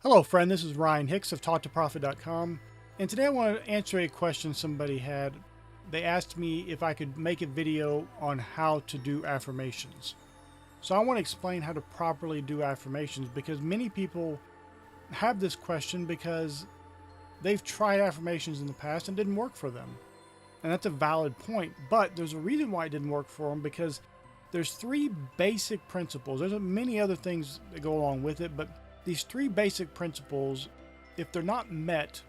Hello friend, this is Ryan Hicks of TaughtToProfit.com, and today I want to answer a question somebody had. They asked me if I could make a video on how to do affirmations. So I want to explain how to properly do affirmations, because many people have this question because they've tried affirmations in the past and didn't work for them. And that's a valid point, but there's a reason why it didn't work for them, because there's three basic principles. There's many other things that go along with it, but these three basic principles, if they're not met,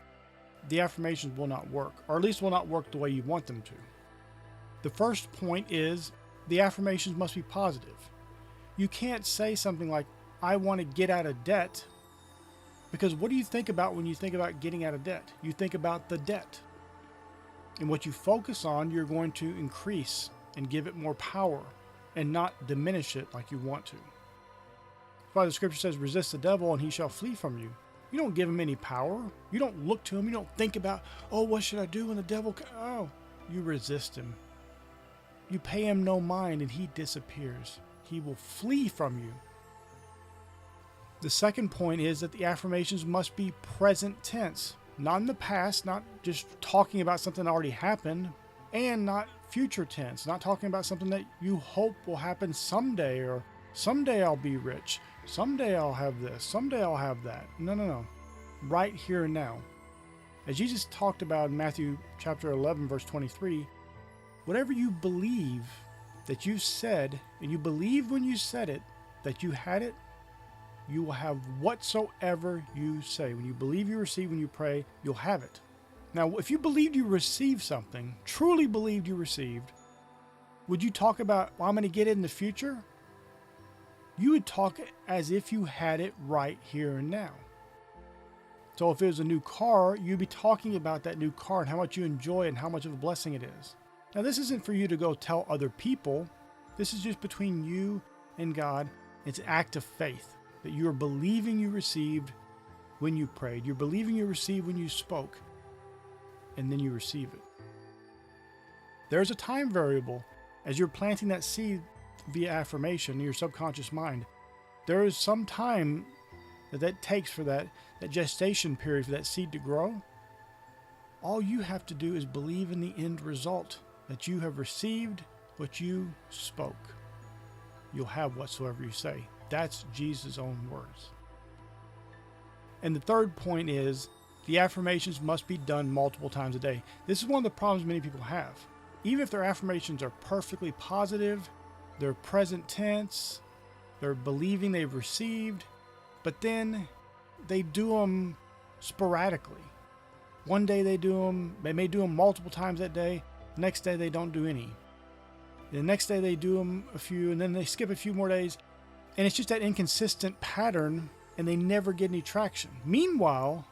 the affirmations will not work, or at least will not work the way you want them to. The first point is the affirmations must be positive. You can't say something like, I want to get out of debt, because what do you think about when you think about getting out of debt? You think about the debt. And what you focus on, you're going to increase and give it more power and not diminish it like you want to. That's why the scripture says, resist the devil and he shall flee from you. You don't give him any power. You don't look to him. You don't think about, oh, what should I do when the devil Oh, you resist him. You pay him no mind and he disappears. He will flee from you. The second point is that the affirmations must be present tense, not in the past, not just talking about something that already happened, and not future tense, not talking about something that you hope will happen someday, or someday I'll be rich, someday I'll have this, someday I'll have that. No. Right here and now. As Jesus talked about in Matthew chapter 11, verse 23, whatever you believe that you said, and you believe when you said it, that you had it, you will have whatsoever you say. When you believe you receive, when you pray, you'll have it. Now, if you believed you received something, truly believed you received, would you talk about, well, I'm going to get it in the future? You would talk as if you had it right here and now. So if it was a new car, you'd be talking about that new car and how much you enjoy it and how much of a blessing it is. Now, this isn't for you to go tell other people. This is just between you and God. It's an act of faith that you are believing you received when you prayed. You're believing you received when you spoke, and then you receive it. There's a time variable as you're planting that seed via affirmation in your subconscious mind. There is some time that takes for that gestation period for that seed to grow. All you have to do is believe in the end result, that you have received what you spoke. You'll have whatsoever you say. That's Jesus' own words. And the third point is the affirmations must be done multiple times a day. This is one of the problems many people have. Even if their affirmations are perfectly positive, they're present tense, they're believing they've received, but then they do them sporadically. One day they may do them multiple times that day. The next day they don't do any. The next day they do them a few, and then they skip a few more days. And it's just that inconsistent pattern, and they never get any traction. Meanwhile,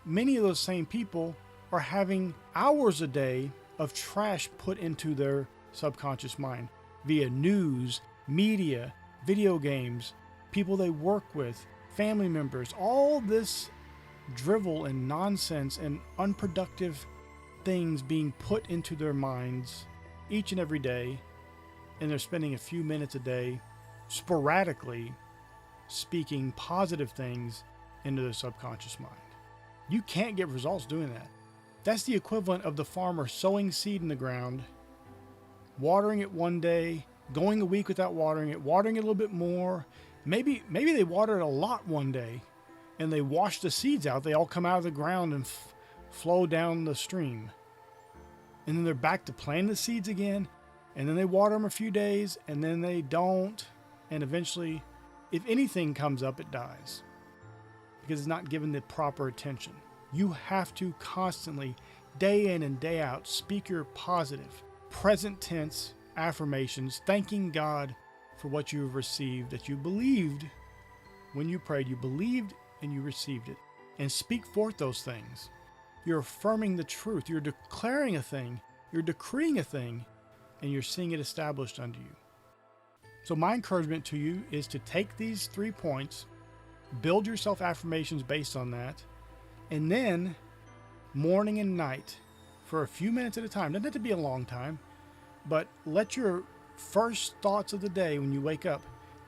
many of those same people are having hours a day of trash put into their subconscious mind via news, media, video games, people they work with, family members, all this drivel and nonsense and unproductive things being put into their minds each and every day, and they're spending a few minutes a day sporadically speaking positive things into their subconscious mind. You can't get results doing that. That's the equivalent of the farmer sowing seed in the ground, watering it one day, going a week without watering it a little bit more. Maybe they water it a lot one day, and they wash the seeds out. They all come out of the ground and flow down the stream. And then they're back to planting the seeds again, and then they water them a few days, and then they don't. And eventually, if anything comes up, it dies because it's not given the proper attention. You have to constantly, day in and day out, speak your positive, present tense affirmations, thanking God for what you have received, that you believed when you prayed, you believed and you received it. And speak forth those things. You're affirming the truth. You're declaring a thing. You're decreeing a thing, and you're seeing it established unto you. So my encouragement to you is to take these 3 points, build yourself affirmations based on that, and then morning and night for a few minutes at a time. Doesn't have to be a long time, but let your first thoughts of the day when you wake up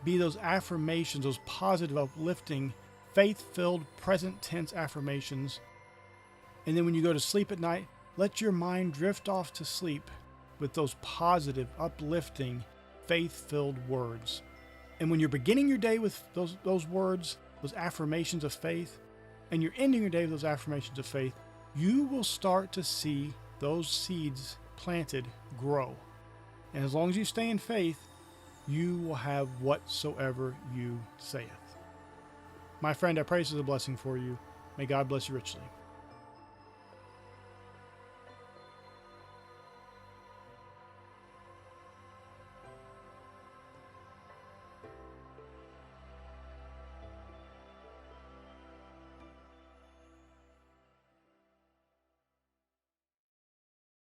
be those affirmations, those positive, uplifting faith-filled present tense affirmations. And then when you go to sleep at night, let your mind drift off to sleep with those positive, uplifting, faith-filled words. And when you're beginning your day with those words, those affirmations of faith, and you're ending your day with those affirmations of faith, you will start to see those seeds planted grow. And as long as you stay in faith, you will have whatsoever you saith. My friend, I pray this is a blessing for you. May God bless you richly.